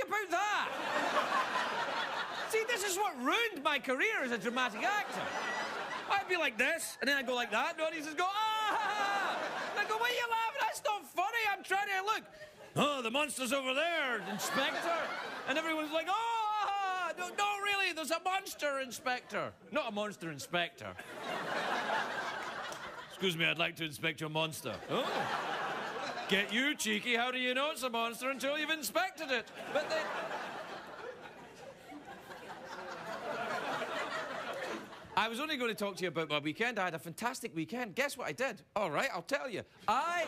about that? See, this is what ruined my career as a dramatic actor. I'd be like this, and then I'd go like that, and the audience would go, ah! And I'd go, why are you laughing? That's not funny. I'm trying to look. Oh, the monster's over there, Inspector. And everyone's like, oh, no, really, there's a monster, Inspector. Not a monster, Inspector. Excuse me, I'd like to inspect your monster. Oh. Get you, cheeky. How do you know it's a monster until you've inspected it? But they... I was only going to talk to you about my weekend. I had a fantastic weekend. Guess what I did? All right, I'll tell you. I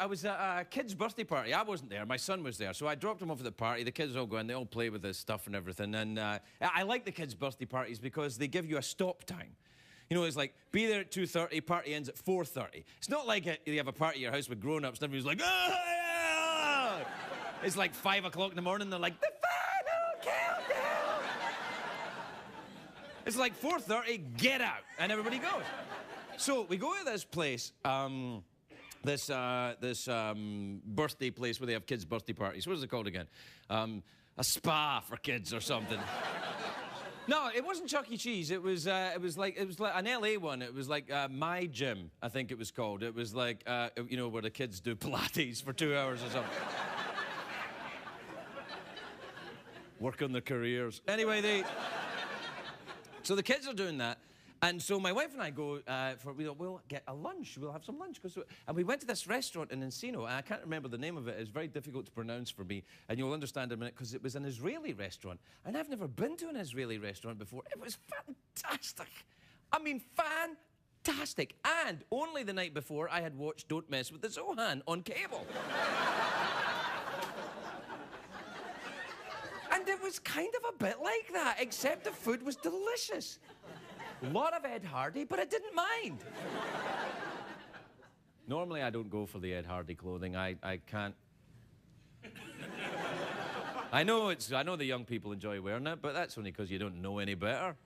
was at a kid's birthday party. I wasn't there. My son was there. So I dropped him off at the party. The kids all go in. They all play with this stuff and everything. And I like the kids' birthday parties because they give you a stop time. You know, it's like, be there at 2:30, party ends at 4:30. It's not like you have a party at your house with grown-ups and everyone's like, ah, yeah! It's like 5 o'clock in the morning. They're like, the final countdown! It's like 4:30, get out. And everybody goes. So we go to this place, this birthday place where they have kids' birthday parties. What is it called again? A spa for kids or something. No, it wasn't Chuck E. Cheese. It was like an LA one. It was like My Gym, I think it was called. It was like you know, where the kids do Pilates for 2 hours or something. Work on their careers. Anyway, so the kids are doing that. And so my wife and I go we'll get a lunch. We'll have some lunch. And we went to this restaurant in Encino, and I can't remember the name of it. It's very difficult to pronounce for me, and you'll understand in a minute, because it was an Israeli restaurant. And I've never been to an Israeli restaurant before. It was fantastic. I mean, fantastic. And only the night before, I had watched Don't Mess with the Zohan on cable. And it was kind of a bit like that, except the food was delicious. A lot of Ed Hardy, but I didn't mind. Normally, I don't go for the Ed Hardy clothing. I can't. I know the young people enjoy wearing it, but that's only because you don't know any better.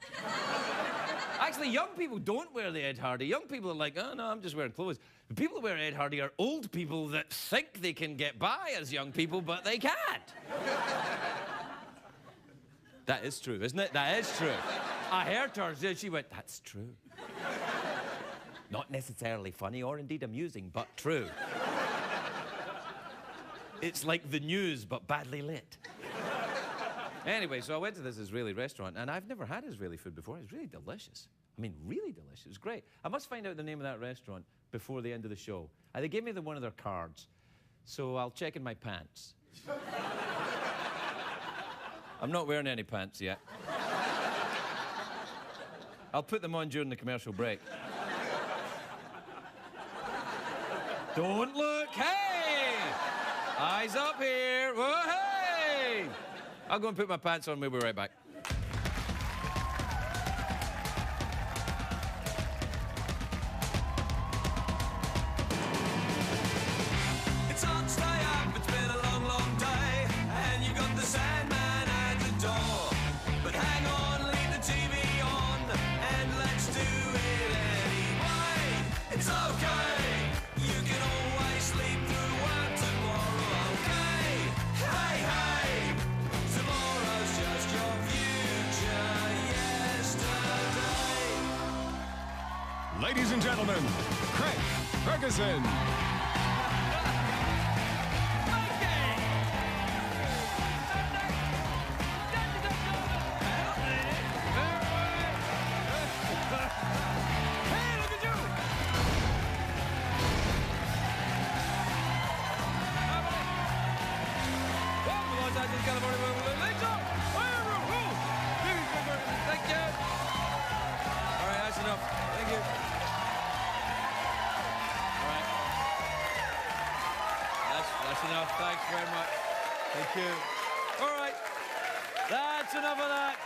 Actually, young people don't wear the Ed Hardy. Young people are like, oh, no, I'm just wearing clothes. The people who wear Ed Hardy are old people that think they can get by as young people, but they can't. That is true, isn't it? That is true. I heard her, she went, that's true. Not necessarily funny or indeed amusing, but true. It's like the news, but badly lit. Anyway, so I went to this Israeli restaurant, and I've never had Israeli food before. It's really delicious. I mean, really delicious. It was great. I must find out the name of that restaurant before the end of the show. They gave me one of their cards, so I'll check in my pants. I'm not wearing any pants yet. I'll put them on during the commercial break. Don't look. Hey! Eyes up here. Whoa, hey! I'll go and put my pants on. We'll be right back. It's hard to stay up. It's been a long, long day. And you got the Sandman at the door. But hang on, leave the TV on. And let's do it anyway. It's okay. You can always sleep through work tomorrow, okay? Hey, hey. Tomorrow's just your future yesterday. Ladies and gentlemen, Craig Ferguson. Thank you. All right, that's enough. Thank you. All right. That's enough. Thanks very much. Thank you. All right. That's enough of that.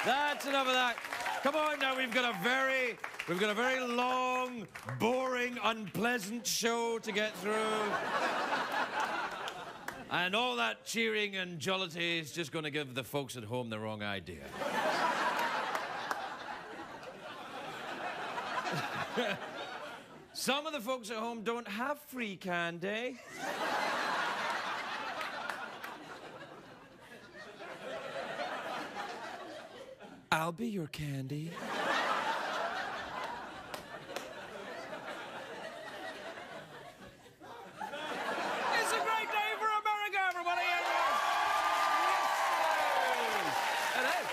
That's enough of that. Come on now, we've got a very long, boring, unpleasant show to get through. And all that cheering and jollity is just going to give the folks at home the wrong idea. Some of the folks at home don't have free candy. I'll be your candy. It's a great day for America, everybody. Yes, it is.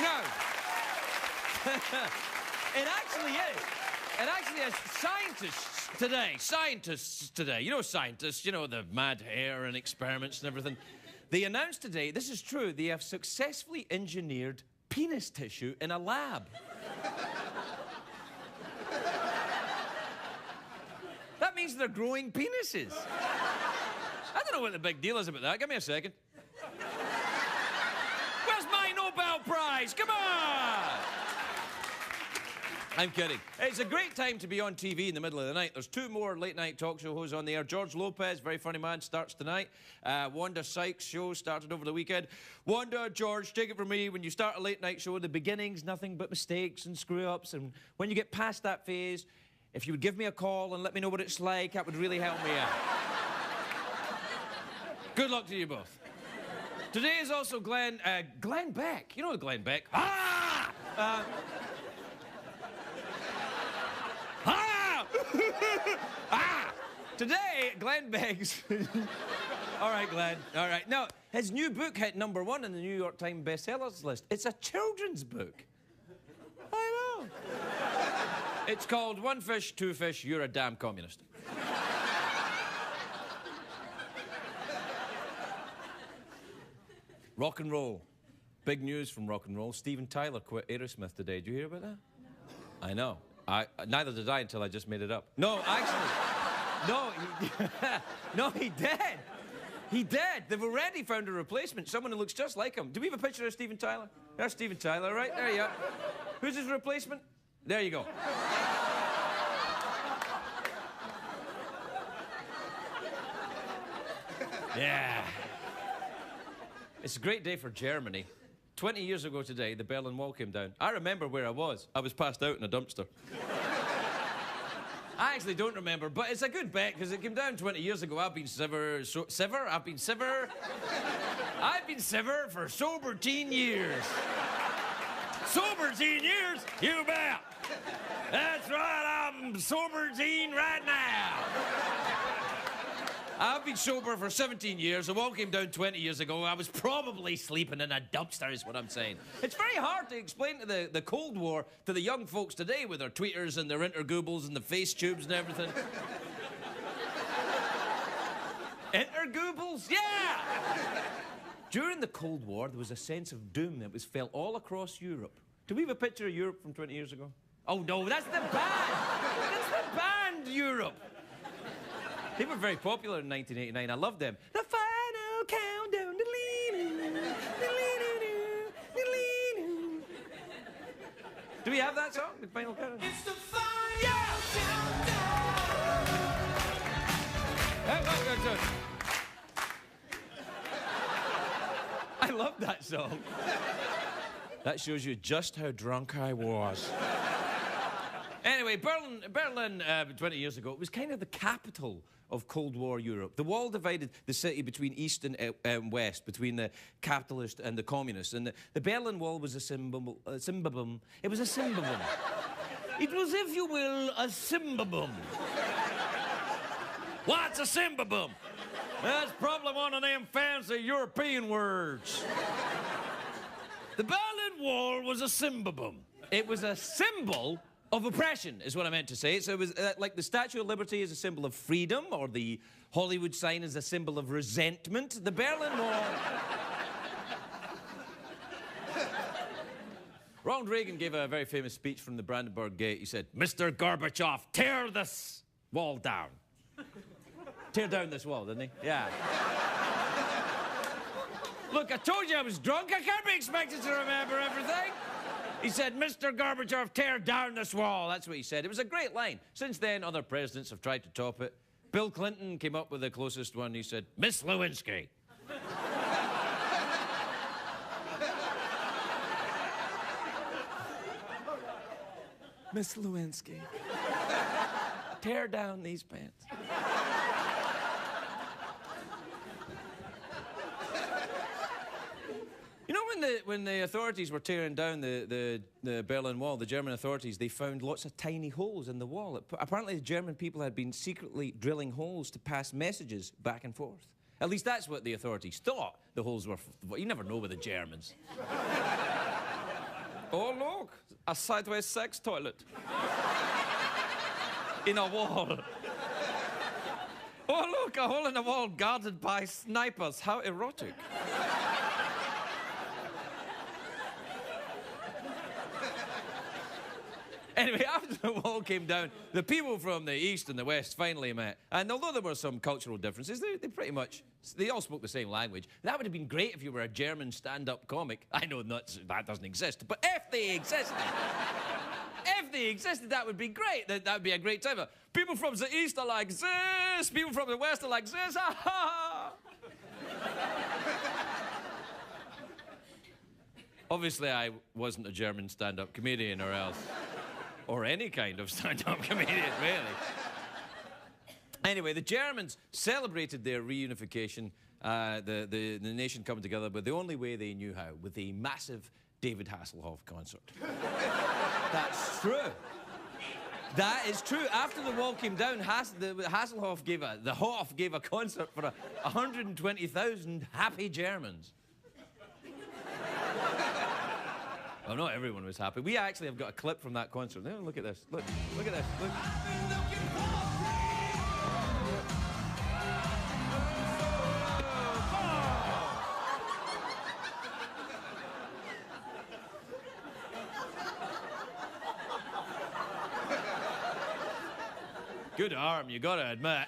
No. It actually is. It actually is. Scientists today, you know scientists, you know, the mad hair and experiments and everything. They announced today, this is true, they have successfully engineered penis tissue in a lab. That means they're growing penises. I don't know what the big deal is about that. Give me a second. Where's my Nobel Prize? Come on! I'm kidding. It's a great time to be on TV in the middle of the night. There's 2 more late-night talk show hosts on the air. George Lopez, very funny man, starts tonight. Wanda Sykes' show started over the weekend. Wanda, George, take it from me. When you start a late-night show, the beginning's nothing but mistakes and screw-ups. And when you get past that phase, if you would give me a call and let me know what it's like, that would really help me out. Good luck to you both. Today is also Glenn Beck. You know Glenn Beck. Ah! Today, Glenn Beck's... All right, Glenn. All right. Now, his new book hit #1 in the New York Times bestsellers list. It's a children's book. I know. It's called One Fish, Two Fish, You're a Damn Communist. Rock and roll. Big news from rock and roll. Steven Tyler quit Aerosmith today. Did you hear about that? I know. Neither did I until I just made it up. No, actually. No, no, he did. He did. They've already found a replacement, someone who looks just like him. Do we have a picture of Steven Tyler? There's Steven Tyler, right? There you are. Who's his replacement? There you go. Yeah. It's a great day for Germany. 20 years ago today, the Berlin Wall came down. I remember where I was. I was passed out in a dumpster. I actually don't remember, but it's a good bet because it came down 20 years ago. I've been I've been Siver for sober teen years. Sober teen years? You bet. That's right, I'm sober teen right now. I've been sober for 17 years. The wall came down 20 years ago. I was probably sleeping in a dumpster is what I'm saying. It's very hard to explain to the Cold War to the young folks today with their tweeters and their intergoobles and the face tubes and everything. Intergoobles? Yeah! During the Cold War, there was a sense of doom that was felt all across Europe. Do we have a picture of Europe from 20 years ago? Oh, no, that's the band! That's the band, Europe! They were very popular in 1989. I loved them. The final countdown. Do we have that song? The final countdown? It's the final countdown. I love that song. That shows you just how drunk I was. Anyway, Berlin 20 years ago, it was kind of the capital of Cold War Europe. The wall divided the city between East and West, between the capitalist and the communist. And the Berlin Wall was a symbol. It was a symbol. It was, if you will, a symbol. What's a symbol? That's probably one of them fancy European words. The Berlin Wall was a symbol. It was a symbol of oppression, is what I meant to say. So it was like the Statue of Liberty is a symbol of freedom, or the Hollywood sign is a symbol of resentment. The Berlin Wall... Ronald Reagan gave a very famous speech from the Brandenburg Gate. He said, "Mr. Gorbachev, tear this wall down." Tear down this wall, didn't he? Yeah. Look, I told you I was drunk. I can't be expected to remember everything. He said, "Mr. Gorbachev, tear down this wall." That's what he said. It was a great line. Since then, other presidents have tried to top it. Bill Clinton came up with the closest one. He said, "Miss Lewinsky." Miss Lewinsky, tear down these pants. You know, when the authorities were tearing down the Berlin Wall, the German authorities, they found lots of tiny holes in the wall. Apparently, the German people had been secretly drilling holes to pass messages back and forth. At least that's what the authorities thought the holes were. You never know with the Germans. Oh, look, a sideways sex toilet. In a wall. Oh, look, a hole in the wall guarded by snipers. How erotic. Anyway, after the wall came down, the people from the East and the West finally met. And although there were some cultural differences, they pretty much, they all spoke the same language. That would have been great if you were a German stand-up comic. I know that doesn't exist, but if they existed, that would be great. That would be a great time. People from the East are like this, people from the West are like this, ha ha. Obviously, I wasn't a German stand-up comedian or else. Or any kind of stand-up comedian, really. Anyway, the Germans celebrated their reunification, the nation coming together, but the only way they knew how, with a massive David Hasselhoff concert. That's true. That is true. After the wall came down, Hasselhoff gave a concert for 120,000 happy Germans. Well, not everyone was happy. We actually have got a clip from that concert. Oh, look at this. Look at this. Look. Good arm, you gotta admit.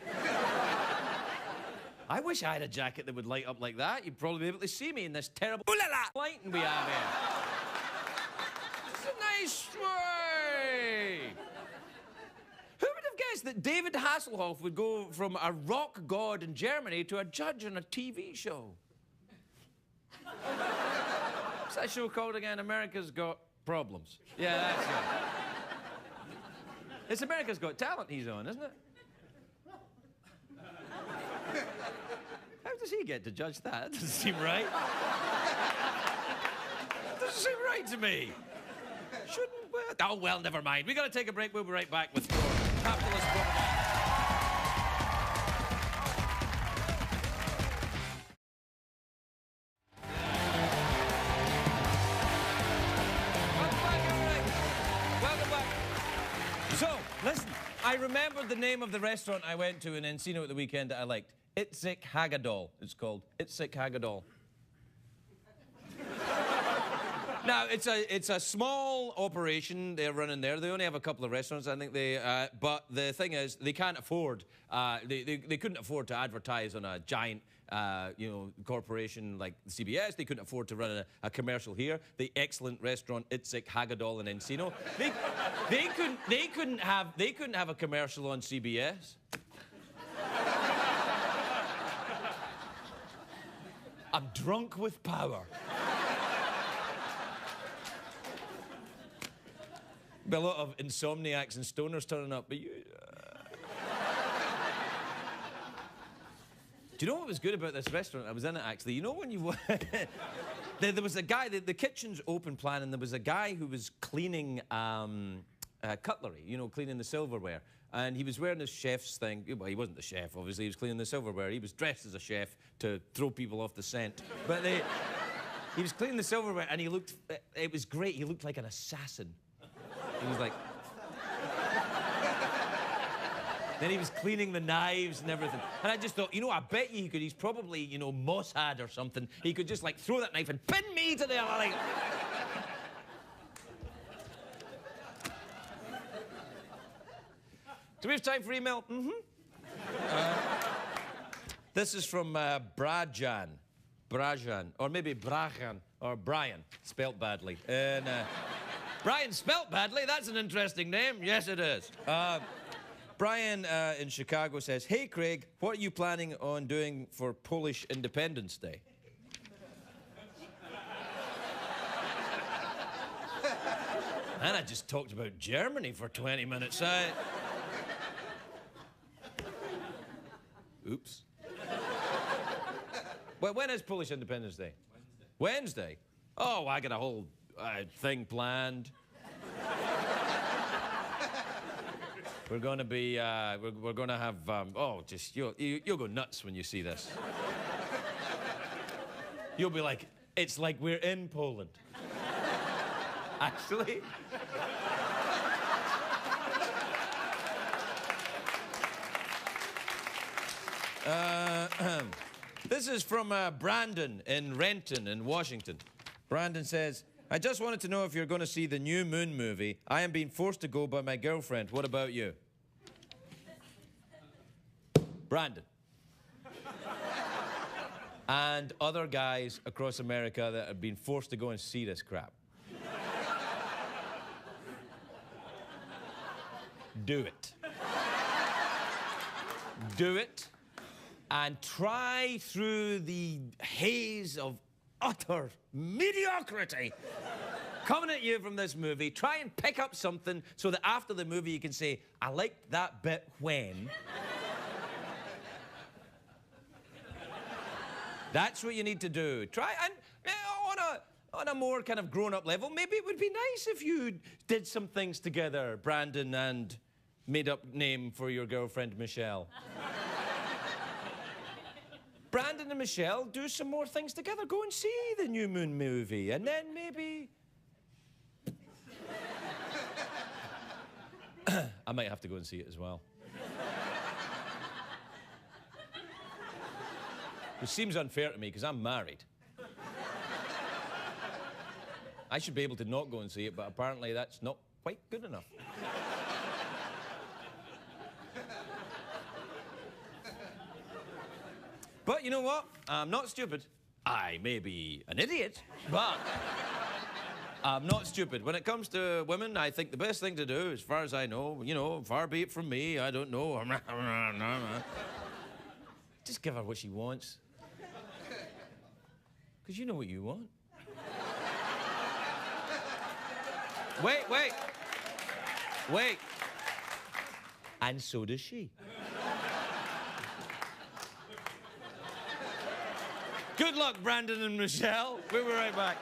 I wish I had a jacket that would light up like that. You'd probably be able to see me in this terrible lighting we have here. Nice way! Who would have guessed that David Hasselhoff would go from a rock god in Germany to a judge on a TV show? What's that show called again? America's Got Problems. Yeah, that's it. It's America's Got Talent he's on, isn't it? How does he get to judge that? That doesn't seem right. That doesn't seem right to me. Shouldn't we? Oh, well, never mind. We got to take a break. We'll be right back with more capitalist propaganda. Welcome back, everybody. Welcome back. So, listen, I remembered the name of the restaurant I went to in Encino at the weekend that I liked. Itzig Hagedol, it's called. Itzig Hagedol. Now, it's a small operation they're running there. They only have a couple of restaurants, I think but the thing is, they can't afford, they couldn't afford to advertise on a giant, corporation like CBS. They couldn't afford to run a commercial here. The excellent restaurant Itzig Hagedol in Encino. They couldn't have a commercial on CBS. I'm drunk with power. Be a lot of insomniacs and stoners turning up, but you... Do you know what was good about this restaurant? I was in it, actually. You know when you... there was a guy, the kitchen's open plan, and there was a guy who was cleaning cutlery, cleaning the silverware. And he was wearing his chef's thing. Well, he wasn't the chef, obviously. He was cleaning the silverware. He was dressed as a chef to throw people off the scent. But he was cleaning the silverware, and he looked... It was great. He looked like an assassin. He was like... Then he was cleaning the knives and everything. And I just thought, I bet you he could... He's probably, Mossad or something. He could just, throw that knife and pin me to the... Do we have time for email? Mm-hmm. This is from Brajan, or maybe Brajan, or Brian, spelt badly. And Brian spelt badly, that's an interesting name. Yes, it is. Brian in Chicago says, "Hey, Craig, what are you planning on doing for Polish Independence Day?" And I just talked about Germany for 20 minutes. Oops. Well, when is Polish Independence Day? Wednesday. Oh, I got a whole thing planned. We're going to be, we're going to have, you'll go nuts when you see this. You'll be like, it's like we're in Poland. Actually. This is from Brandon in Renton in Washington. Brandon says, I just wanted to know if you're going to see the New Moon movie. I am being forced to go by my girlfriend. What about you? Brandon. And other guys across America that have been forced to go and see this crap. Do it. Do it. And try through the haze of utter mediocrity coming at you from this movie. Try and pick up something so that after the movie you can say, I liked that bit when. That's what you need to do. Try and on a more kind of grown-up level, maybe it would be nice if you did some things together, Brandon, and made up name for your girlfriend, Michelle. Brandon and Michelle do some more things together. Go and see the New Moon movie, and then maybe... I might have to go and see it as well. Which seems unfair to me, because I'm married. I should be able to not go and see it, but apparently that's not quite good enough. But you know what? I'm not stupid. I may be an idiot, but I'm not stupid. When it comes to women, I think the best thing to do, as far as I know, you know, far be it from me, I don't know. Just give her what she wants. Because you know what you want. Wait. And so does she. Good luck, Brandon and Michelle. We'll be right back.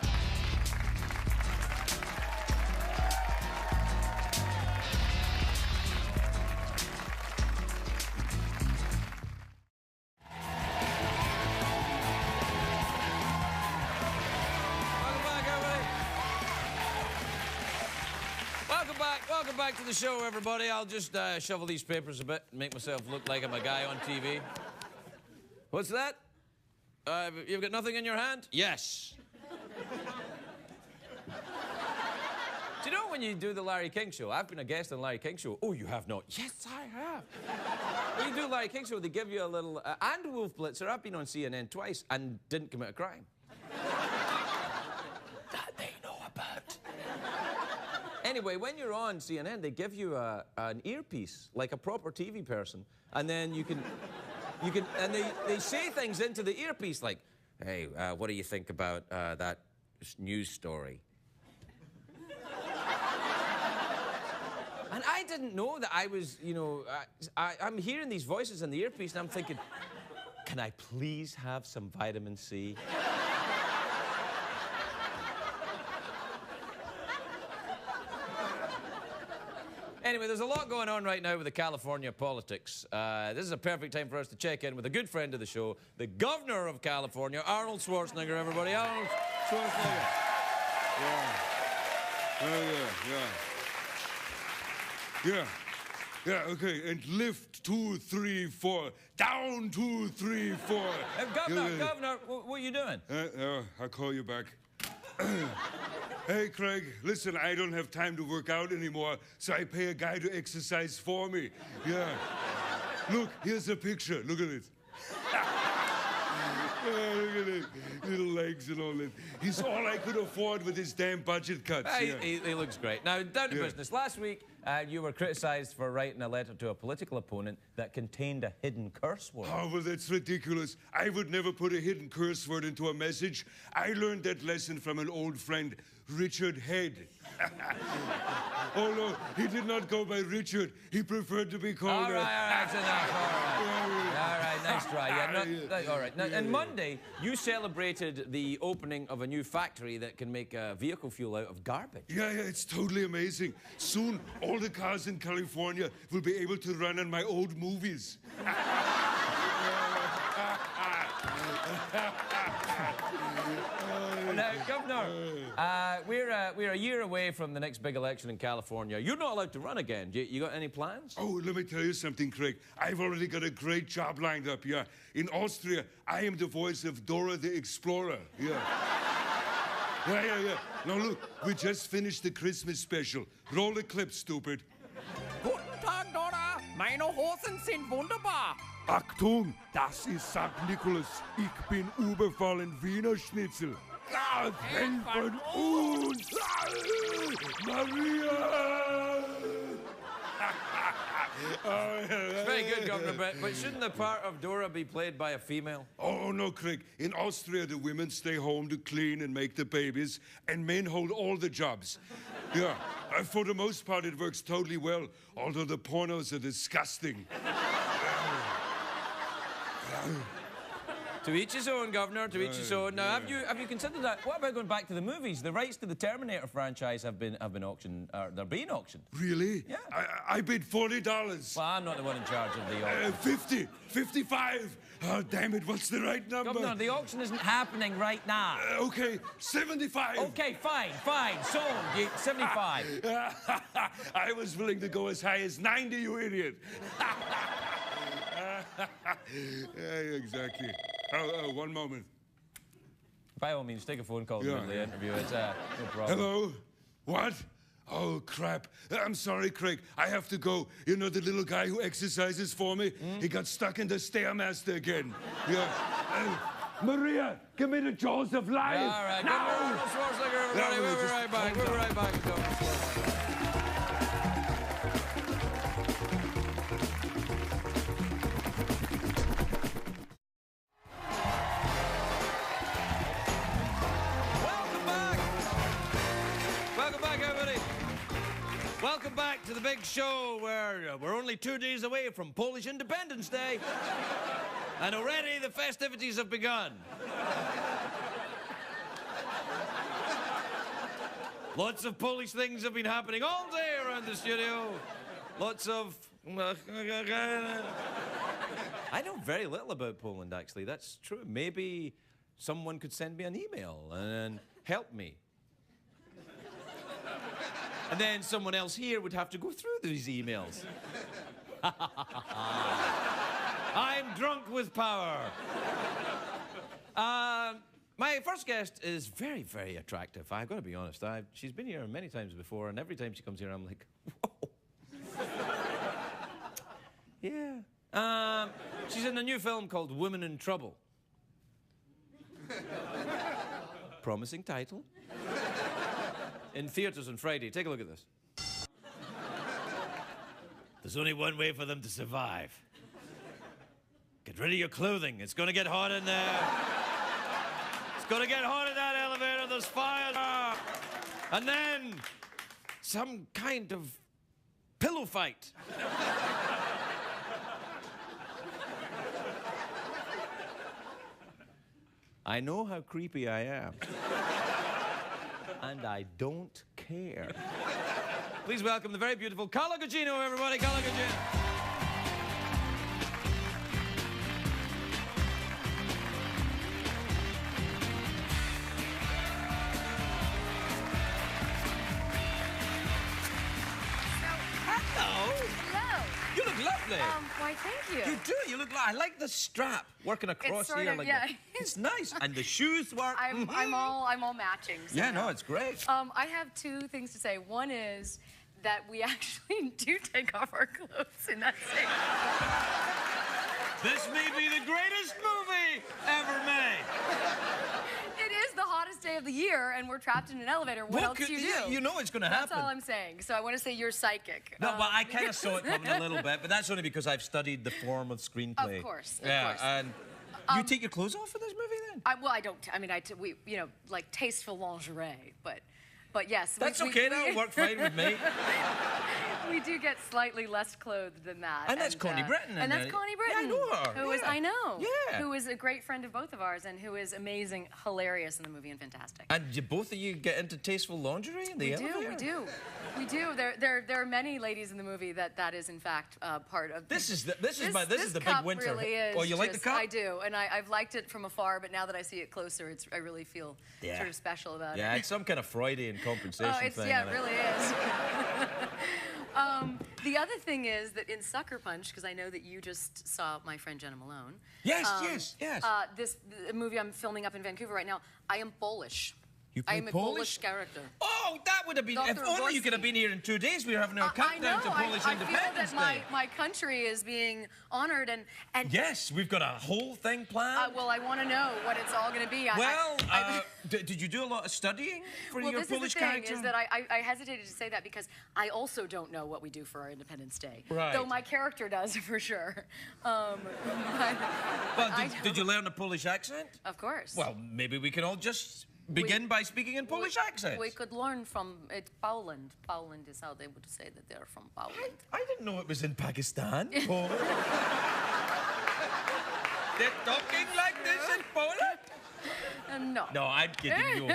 Welcome back to the show, everybody. I'll just shovel these papers a bit and make myself look like I'm a guy on TV. What's that? You've got nothing in your hand? Yes. Do you know when you do the Larry King show? I've been a guest on Larry King show. Oh, you have not? Yes, I have. When you do Larry King show, they give you a little... and Wolf Blitzer, I've been on CNN twice and didn't commit a crime. That they know about. Anyway, when you're on CNN, they give you an earpiece, like a proper TV person, and then you can... and they say things into the earpiece like, hey, what do you think about that news story? And I didn't know that I was, you know, I'm hearing these voices in the earpiece and I'm thinking, can I please have some vitamin C? Anyway, there's a lot going on right now with the California politics. This is a perfect time for us to check in with a good friend of the show, the governor of California, Arnold Schwarzenegger, everybody. Arnold Schwarzenegger. Yeah, okay, and lift 2, 3, 4, down 2, 3, 4. Governor, what are you doing? I'll call you back. Hey, Craig, listen, I don't have time to work out anymore, so I pay a guy to exercise for me. Yeah. Look, here's a picture. Look at it. Look at it. Little legs and all that. He's all I could afford with his damn budget cuts. He looks great. Now, down to business. Last week, you were criticised for writing a letter to a political opponent that contained a hidden curse word. Oh, well, that's ridiculous. I would never put a hidden curse word into a message. I learned that lesson from an old friend, Richard Head. Oh, no, he did not go by Richard. He preferred to be called... All right, that's enough. All right. nice try. Yeah, all right. Now, and Monday, you celebrated the opening of a new factory that can make vehicle fuel out of garbage. Yeah, it's totally amazing. Soon, all the cars in California will be able to run on my old movies. Now, Governor, we're a year away from the next big election in California. You're not allowed to run again. You got any plans? Oh, let me tell you something, Craig. I've already got a great job lined up, yeah. In Austria, I am the voice of Dora the Explorer, yeah. Yeah. Now, look, we just finished the Christmas special. Roll the clip, stupid. Guten Tag, Dora. Meine Hosen sind wunderbar. Achtung, das ist St. Nikolaus. Ich bin überfallen Wiener Schnitzel. Gott helfen uns! Maria! It's very good, Governor, but shouldn't the part of Dora be played by a female? Oh, no, Craig. In Austria, the women stay home to clean and make the babies, and men hold all the jobs. Yeah, for the most part, it works totally well, although the pornos are disgusting. To each his own, Governor, to each his own. Now, have you considered that? What about going back to the movies? The rights to the Terminator franchise have been auctioned, they're being auctioned. Really? Yeah. I bid $40. Well, I'm not the one in charge of the auction. 50, 55. Oh, damn it, what's the right number? Governor, the auction isn't happening right now. Okay, 75. Okay, fine. Sold. 75. I was willing to go as high as 90, you idiot. Yeah, exactly. Oh, one moment. By all means, take a phone call in the interview. It's no problem. Hello? What? Oh, crap. I'm sorry, Craig. I have to go. You know the little guy who exercises for me? He got stuck in the Stairmaster again. Yeah. Maria, give me the jaws of life. Yeah, all right. Now. Arnold Schwarzenegger, everybody. We'll be right back. We'll be right back. Welcome back to the big show where we're only 2 days away from Polish Independence Day. And already the festivities have begun. Lots of Polish things have been happening all day around the studio. Lots of... I know very little about Poland, actually. That's true. Maybe someone could send me an email and help me. And then someone else here would have to go through these emails. I'm drunk with power. My first guest is very, very attractive. I've got to be honest. She's been here many times before, and every time she comes here, I'm like, whoa. Yeah. She's in a new film called Women in Trouble. Promising title. In theaters on Friday. Take a look at this. There's only one way for them to survive. Get rid of your clothing. It's gonna get hot in there. It's gonna get hot in that elevator. There's fire. And then some kind of pillow fight. I know how creepy I am. And I don't care. Please welcome the very beautiful Carla Gugino, everybody. Carla Gugino. Hello. Hello. You look lovely. Why, thank you. You do. You look like... I like the strap working across sort here of, like yeah. that. It's nice. And the shoes work. I'm all matching. Yeah, no, it's great. I have two things to say. One is that we actually do take off our clothes in that scene. This may be the greatest movie ever made. It is the hottest day of the year, and we're trapped in an elevator. What else do you do? You know it's going to happen. That's all I'm saying. So I want to say you're psychic. No, well, I kind of saw it coming a little bit, but that's only because I've studied the form of screenplay. Of course. And you take your clothes off for this movie then? I don't. I mean, we, you know, like tasteful lingerie, but yes. That's okay. That'll work fine with me. We do get slightly less clothed than that. And that's Connie Britton. And that's Connie Britton. Yeah, I know her. Who is, I know. Yeah. Who is a great friend of both of ours and who is amazing, hilarious in the movie and fantastic. And both of you get into tasteful lingerie in the elevator? We do. There are many ladies in the movie that is in fact part of. This is the big cup winter. Really is Oh, you like the cup? I do, and I've liked it from afar, but now that I see it closer, I really feel sort of special about it. Yeah, it's some kind of Freudian compensation thing. Yeah, it really is. The other thing is that in Sucker Punch, because I know that you just saw my friend Jenna Malone. Yes. This movie I'm filming up in Vancouver right now, I am Polish. You play I am a Polish character. Oh, that would have been... If only you could have been here in 2 days. We were having our countdown to Polish Independence Day. I feel that my country is being honored and... Yes, we've got a whole thing planned. Well, I want to know what it's all going to be. Did you do a lot of studying for your Polish character? Well, this is the thing, is that I hesitated to say that because I also don't know what we do for our Independence Day. Right. Though my character does, for sure. Did you learn a Polish accent? Of course. Well, maybe we can all just... begin by speaking in Polish accents. We could learn from it. Poland. Poland is how they would say that they're from Poland. I didn't know it was in Pakistan. Poland. They're talking like this in Poland? No. No, I'm kidding you.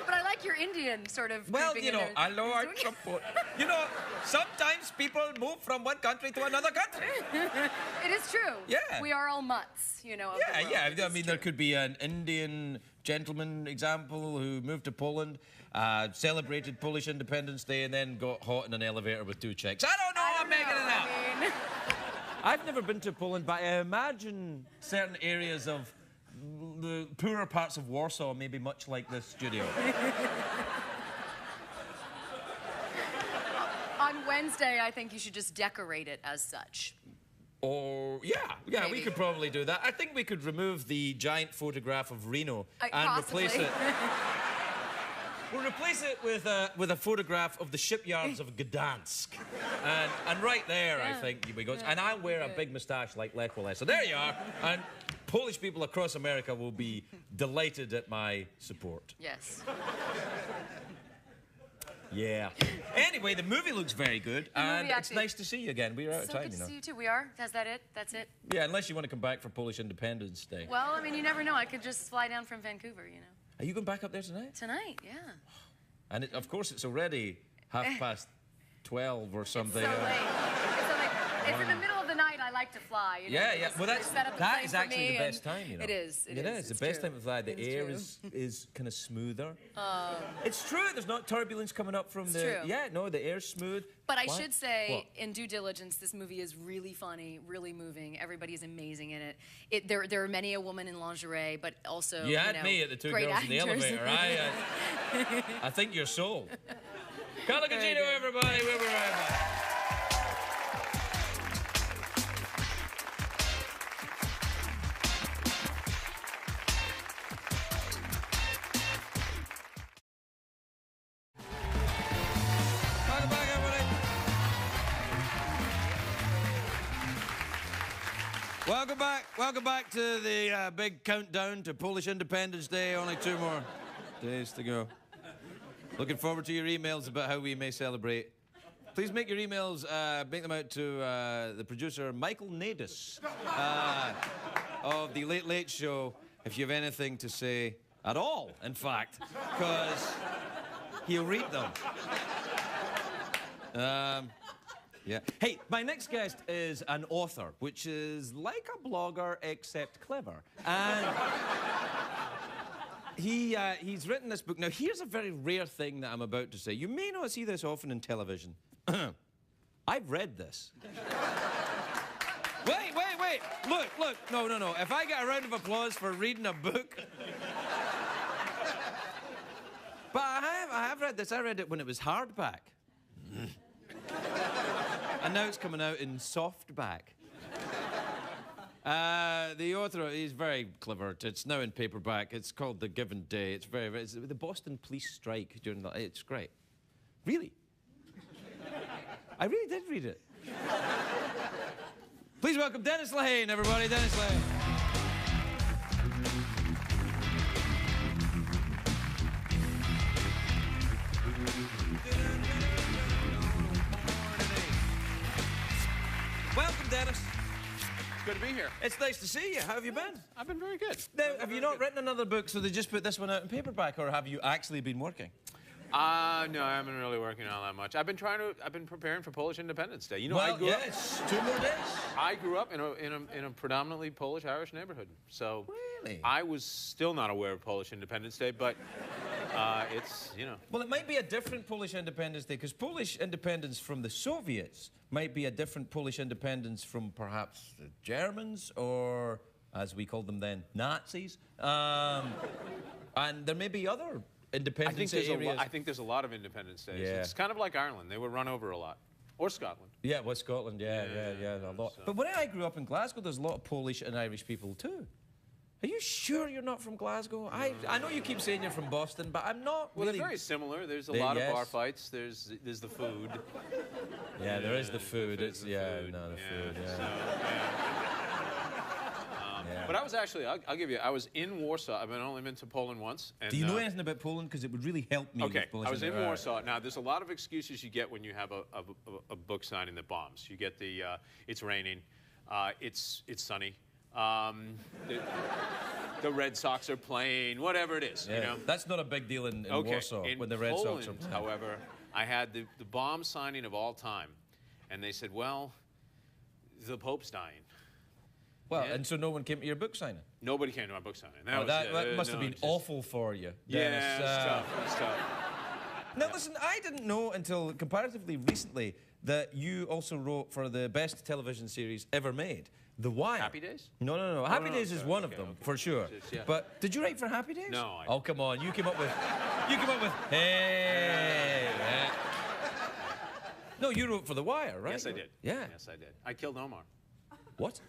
But I like your Indian sort of. Well, you know, hello, I'm from Poland. You know, sometimes people move from one country to another country. It is true. Yeah. We are all mutts, you know. Of the world. I mean, there could be an Indian gentleman example who moved to Poland, celebrated Polish Independence Day, and then got hot in an elevator with 2 chicks. I don't know. I'm making it up. I've never been to Poland, but I imagine certain areas of the poorer parts of Warsaw may be much like this studio. On Wednesday, I think you should just decorate it as such. Or, yeah, we could probably do that. I think we could remove the giant photograph of Reno and replace it. We'll replace it with a photograph of the shipyards of Gdansk. And right there, I think, we go. And I'll wear a big moustache like Lech Walesa. There you are. And Polish people across America will be delighted at my support. Yes. Yeah. Anyway, the movie looks very good, and it's nice to see you again. We're out of time, good you know. to see you too. We are. Is that it? That's it. Yeah, unless you want to come back for Polish Independence Day. Well, I mean, you never know. I could just fly down from Vancouver, you know. Are you going back up there tonight? Tonight, yeah. And of course, it's already 12:30 or something. It's so late. It's in the middle of the night. I like to fly. You know? Yeah. Well, that is actually the best time, you know. It is. It is the best time to fly. The air is kind of smoother. It's true. There's not turbulence coming up from the. True. Yeah, no, the air's smooth. But I should say, in due diligence, this movie is really funny, really moving. Everybody is amazing in it. There are many a woman in lingerie, but also you had me at the 2 girls in the elevator. I think you're sold. Carla Gugino, everybody. We'll be right back. Welcome back to the big countdown to Polish Independence Day. Only 2 more days to go. Looking forward to your emails about how we may celebrate. Please make your emails, make them out to the producer, Michael Nadis, of The Late Late Show, if you have anything to say at all, in fact, because he'll read them. Yeah. Hey, my next guest is an author, which is like a blogger except clever. And he's written this book. Now, here's a very rare thing that I'm about to say. You may not see this often in television. I've read this. Wait. Look. No. If I get a round of applause for reading a book... But I have read this. I read it when it was hardback. And now it's coming out in softback. The author, he's very clever. It's now in paperback. It's called The Given Day. It's it's the Boston police strike during the... It's great. Really. I really did read it. Please welcome Dennis Lehane, everybody. Dennis Lehane. Welcome, Dennis. It's good to be here. It's nice to see you. How have you been? I've been very good. Now, have you not written another book, so they just put this one out in paperback, or have you actually been working? No, I haven't really working all that much. I've been preparing for Polish Independence Day. You know, Well, yes, 2 more days. I grew up in a predominantly Polish-Irish neighborhood. So Really? I was still not aware of Polish Independence Day, but it's, you know. Well, it might be a different Polish Independence Day, because Polish independence from the Soviets might be a different Polish independence from perhaps the Germans, or, as we called them then, Nazis. And there may be other independence areas. I think there's a lot of Independence Days. Yeah. It's kind of like Ireland. They were run over a lot. Or Scotland. Yeah, well, Scotland, yeah, a lot. So. But when I grew up in Glasgow, there's a lot of Polish and Irish people too. Are you sure you're not from Glasgow? I know you keep saying you're from Boston, but I'm not Well, really... they're very similar. There's a lot yes. of bar fights. There's the food. Yeah, there is the food. There's the food. Food, yeah. So, But I was actually, I'll give you, I was in Warsaw. I've only been to Poland once. And, Do you know anything about Poland? Because it would really help me Okay, with Polish. I was in Warsaw. Now, there's a lot of excuses you get when you have a book signing that bombs. You get the, it's raining, it's sunny, the Red Sox are playing, whatever it is, Yeah, you know. that's not a big deal in Warsaw In when the Red Poland, Sox are playing. however, I had the bomb signing of all time. And they said, well, the Pope's dying. Well, Yeah. and so no one came to your book signing? Nobody came to my book signing. That must have been awful for you. Yeah, Dennis. it's tough. It's tough. Now, listen, I didn't know until comparatively recently that you also wrote for the best television series ever made, The Wire. Happy Days? No. Happy no, Days is sorry. one of Okay, them, okay. for sure. Yeah. But did you write for Happy Days? No, I Oh, come on. You came up with... Hey. No, you wrote for The Wire, right? Yes, I did. Yeah. Yes, I did. I killed Omar. What?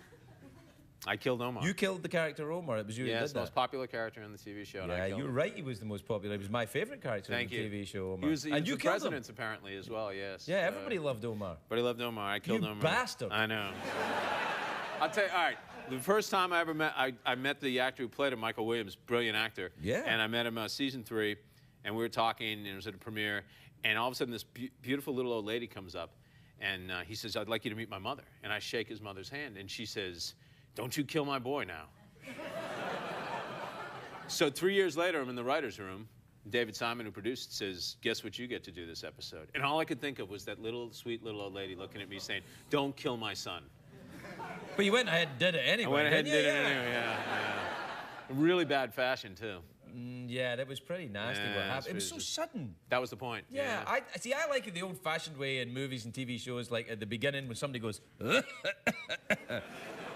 I killed Omar. You killed the character Omar. It was you who Yes, did the that. most popular character in the TV show. And I Yeah, killed you're him. right. He was the most popular. He was my favorite character Thank in you. the TV show, Omar. He was and you the killed president apparently as well. Yes. him. Yeah, everybody loved Omar. But he loved Omar. I killed You Omar. bastard. I know. I'll tell you. All right. The first time I ever met, I met the actor who played him, Michael Williams, brilliant actor. Yeah. And I met him season 3, and we were talking, and it was at a premiere, and all of a sudden this beautiful little old lady comes up, and he says, "I'd like you to meet my mother." And I shake his mother's hand, and she says, "Don't you kill my boy now." So 3 years later, I'm in the writer's room. David Simon, who produced, says, "Guess what you get to do this episode?" And all I could think of was that sweet little old lady looking at me saying, "Don't kill my son." But you went ahead and did it anyway. I went ahead and didn't did you? it anyway, yeah. Really bad fashion, too. Yeah, that was pretty nasty what Yeah, happened. It was it's so just- sudden. That was the point. Yeah, I see. I like it the old-fashioned way in movies and TV shows, like at the beginning when somebody goes, and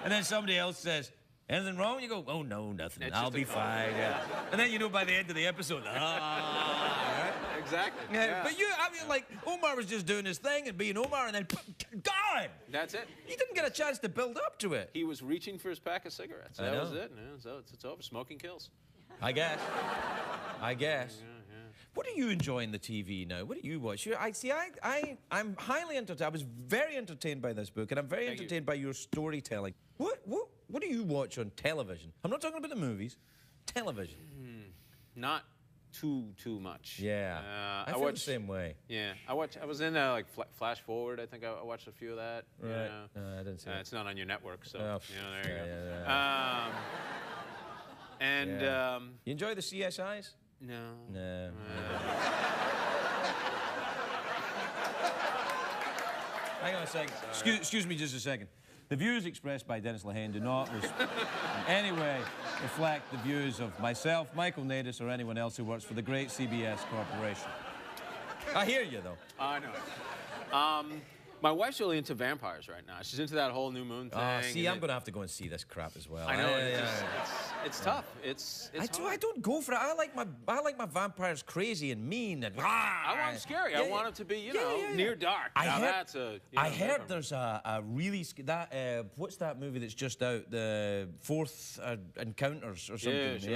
then somebody else says, "Anything wrong?" You go, "Oh no, nothing. It's I'll just be a- fine." Yeah. And then you know by the end of the episode, right? Exactly. Yeah. But I mean, like Omar was just doing his thing and being Omar, and then gone. That's it. He didn't get a chance to build up to it. He was reaching for his pack of cigarettes. I That know. was it. Yeah, so it's over. Smoking kills. I guess. What do you enjoy in the TV now? What do you watch? I'm highly entertained. I was very entertained by this book, and I'm very Thank you. entertained by your storytelling. What do you watch on television? I'm not talking about the movies. Television. Not too much. Yeah. I feel the same way. Yeah. I was in like Flash Forward. I think I watched a few of that. you Right. know. I didn't see it. It's not on your network, so Oh, there you yeah, go. And Yeah. You enjoy the CSIs? no. No. Hang on a second. Excuse me just a second. The views expressed by Dennis Lehane do not in any way reflect the views of myself, Michael Nadis, or anyone else who works for the great CBS Corporation. I hear you, though. I know. My wife's really into vampires right now. She's into that whole new moon thing. See, I'm going to have to go and see this crap as well. I know. Yeah. It's tough. It's hard. I don't go for it. I like my vampires crazy and mean and. I want them scary. I want them to be, near dark. I heard there's a really what's that movie that's just out? The Fourth Encounters or something. Sure,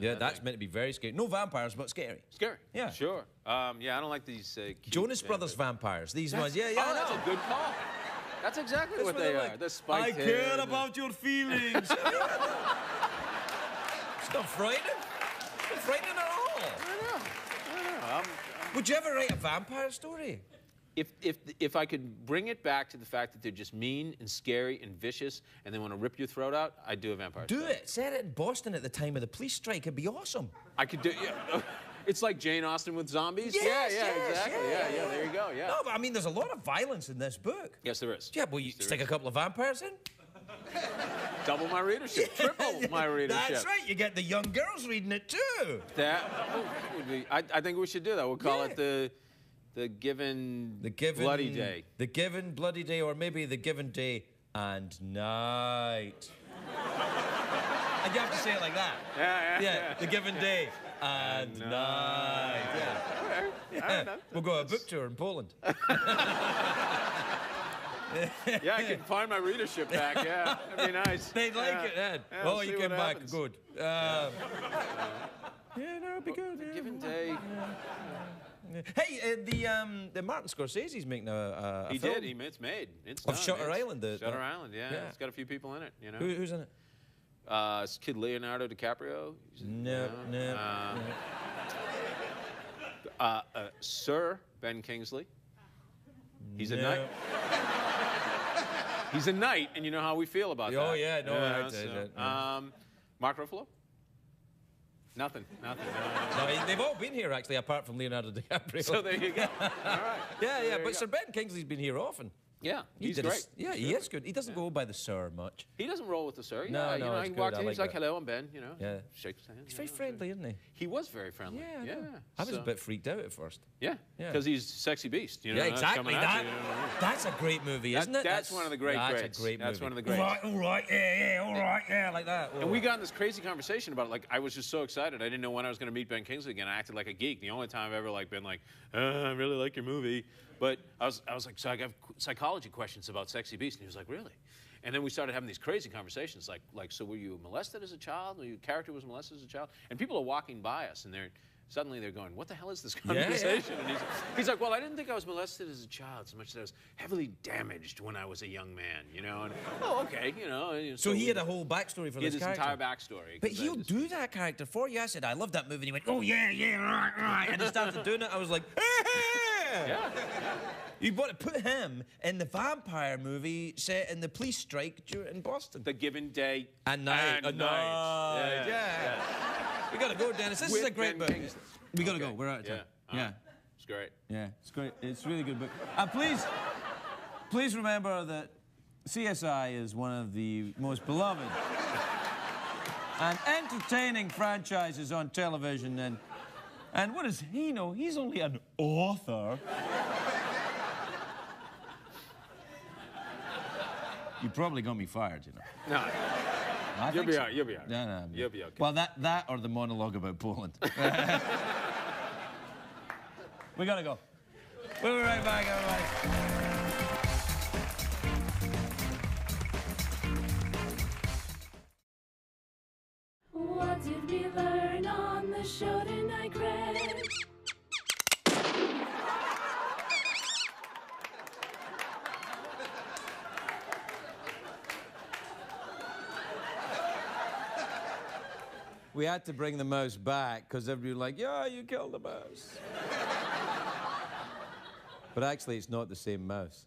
Yeah, that's meant to be very scary. No vampires, but scary. Scary. Yeah. Sure. I don't like these. Cute Jonas Brothers vampires. These ones. Yeah. Oh, that's a good call. That's exactly That's what what they they're are. like. They're spiked I head care and- about your feelings. It's not frightening. It's not frightening at all. I know. Would you ever write a vampire story? If I could bring it back to the fact that they're just mean and scary and vicious and they want to rip your throat out, I'd do a vampire. Do it. Set it in Boston at the time of the police strike. It'd be awesome. I could do. Yeah. It's like Jane Austen with zombies. Yes, yeah, yes, exactly. Yeah, there you go. Yeah. No, but I mean, there's a lot of violence in this book. Yes, there is. Yeah, well, you stick a couple of vampires in. Double my readership, triple my readership. That's right. You get the young girls reading it too. That would be. I think we should do that. We'll call it the Given Bloody Day. The Given Bloody Day, or maybe the Given Day and Night. And you have to say it like that. Yeah. The Given Day and Night. Yeah. Yeah. We'll go on a book tour in Poland. Yeah, I can find my readership back. Yeah, that'd be nice. They'd like it, Ed. Yeah, oh, we'll you see came what back happens. good. Yeah, no, it'd be good. Yeah. Given Day. Hey, the Martin Scorsese's making a He film. did. It's made. It's Of done. Shutter It's- Island, Shutter Island. Yeah, yeah. it's got a few people in it. You know. Who's in it? It's kid Leonardo DiCaprio. No. Sir Ben Kingsley. He's a No. knight. He's a knight, and you know how we feel about that. Oh, yeah, no, I did, so, yeah. Mark Ruffalo? Nothing. No, they've all been here, actually, apart from Leonardo DiCaprio. So there you go. All right. Yeah, you but go. Sir Ben Kingsley's been here often. Yeah, he's did great. He is good. He doesn't go by the Sir much. He doesn't roll with the sir. No, Yeah, you know, it's he good. walked I in, like he's like, that. hello, I'm Ben, you know. Yeah. Shakes his hand. He's you very know, friendly, isn't he? He was very friendly. I Yeah. know. I was a So- bit freaked out at first. Yeah, Yeah. because he's sexy beast. You know, Yeah, that's exactly. coming at you, you know. That's a great movie, isn't it? That's one of the great That's greats. a great movie. That's one of the greats. All right, yeah, like that. And we got in this crazy conversation about it. Like, I was just so excited. I didn't know when I was going to meet Ben Kingsley again. I acted like a geek. The only time I've ever been like, I really like your movie. But I was like, so I got psychology questions about Sexy Beast. And he was like, really? And then we started having these crazy conversations. Like, so were you molested as a child? Or your character was molested as a child? And people are walking by us, and suddenly they're going, what the hell is this conversation? And he's like, well, I didn't think I was molested as a child so much as I was heavily damaged when I was a young man, you know? And, oh, okay, you know. And So he had a whole backstory for he had this his character. entire backstory. But he'll do that character for you. I said, I love that movie. And he went, oh, yeah, right. And he started doing it. I was like, Yeah. You want to put him in the vampire movie set in the police strike in Boston. The Given Day And Night. and Night. Yeah. We got to go, Dennis. This is a great book. Kingsley. We got to go. We're out of time. Yeah. It's great. Yeah, it's great. It's a really good book. And please remember that CSI is one of the most beloved and entertaining franchises on television. And what does he know? He's only an author. You probably got me fired, you know. No, I you'll think be so. all right. You'll be all right. No. You'll be okay. Well, that or the monologue about Poland. We gotta go. We'll be right back, everybody. What did we learn on the show tonight, Craig? We had to bring the mouse back because everybody was like, yeah, you killed the mouse. But actually, it's not the same mouse.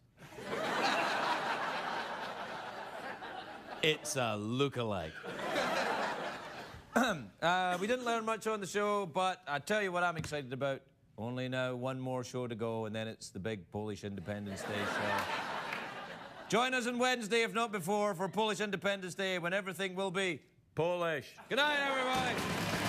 It's a look-alike. We didn't learn much on the show, but I tell you what I'm excited about. Only now one more show to go, and then it's the big Polish Independence Day show. Join us on Wednesday, if not before, for Polish Independence Day, when everything will be Polish. Good night, everybody.